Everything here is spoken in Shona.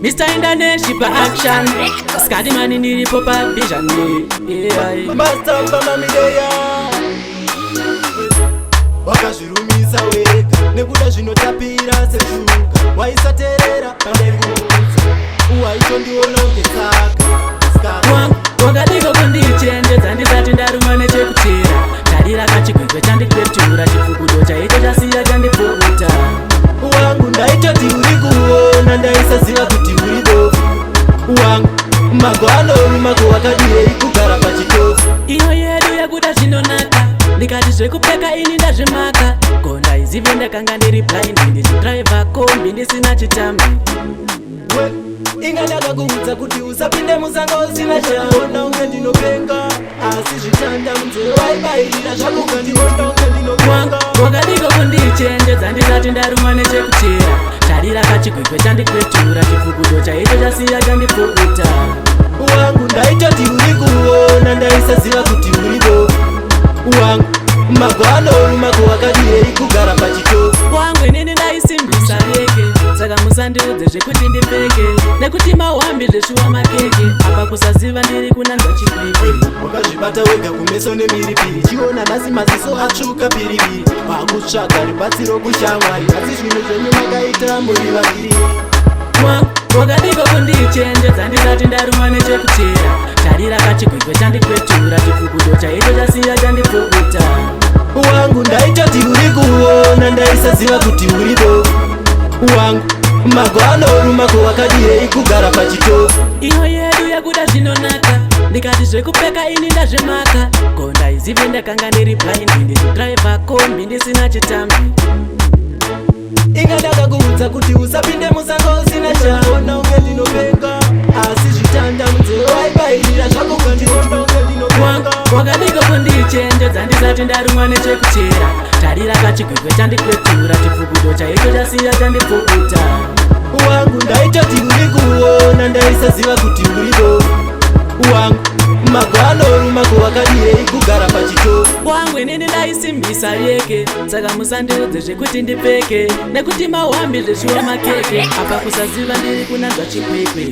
Mr. Indaneshi pa action Skadi mani nilipo pa vision Master mama mideya Wakazvirumisa wega Nekuda zvinotapira seshuka Waisaterera pandaimuudza Uwaitondiona ungesaka Wakadiko kundichenjedza ndisati ndarumwa nechekuchera Tarira kachigwegwe chandikwetura chifukudo chaicho chasiya chandipukuta Wangu ndaitoti uri kuona ndaisaziva kuti uri bofu Wangu mago anoruma wakadiyei kugara pachitofu Iyo yedu yakuda zvinonaka ndikati zvekupfeka ini ndazvimaka ko ndaizive ndakanga ndiri blind ndichidriva kombi ndisina chitambi Inga ndakakuudza kuti usapinde musango usina chaona unge ndinopenga asi zvitanda munzeve waibairira zvako ukandiona unge ndinopenga Wakadiko kundichenjedza ndisati ndarumwa nechekuchera tarira kachigwegwe chandikwetura chifukudo chaicho chasiya chandipukuta Wangu ndaitoti uri kuona ndaisaziva kuti uri bofu Wangu mago anoruma wakadiyei kugara pachitofu Wangu inini ndaisimbisa reke saka musandiudze zvekuti ndipfeke nekuti mauhambi zveshuwa makeke apa kusaziva ndiri kunanzva chikwekwe Wakazvibata wega kumeso nemiripiri chiona nhasi maziso atsvuka piripiri wakutsvaga ribatsiro kushamwari asi zvinhu zvenyu makaita muri vaviri Wakadiko kundichenjedza ndisati ndarumwa nechekuchera tarira kachigwegwe chandikwetura chifukudo chaicho chasiya chandipukuta Wangu ndaitoti uri kuona ndaisaziva kuti uri bofu Wangu mago anoruma wakadiyei kugara pachitofu Iyo yedu yakuda zvinonaka ndikati zvekupfeka ini ndazvimaka ko ndaizive ndakanga ndiri blind ndichidriva kombi ndisina chitambi Inga ndakakuudza kuti usapinde musango usina chaona unge ndinopenga asi zvitanda munzeve waibairira zvako ukandiona unge ndinopenga Wakadiko kundichenjedza ndisati ndarumwa nechekuchera tarira kachigwegwe chandikwetura chifukudo chaicho chasiya chandipukuta Wangu ndaitoti uri kuona ndaisaziva kuti uri bofu Wangu mago anoruma wakadiyei kugara pachitofu Wangu inini ndaisimbisa reke saka musandiudze zvekuti ndipfeke nekuti mauhambi zveshuwa makeke apa kusaziva ndiri kunanzva chikwekwe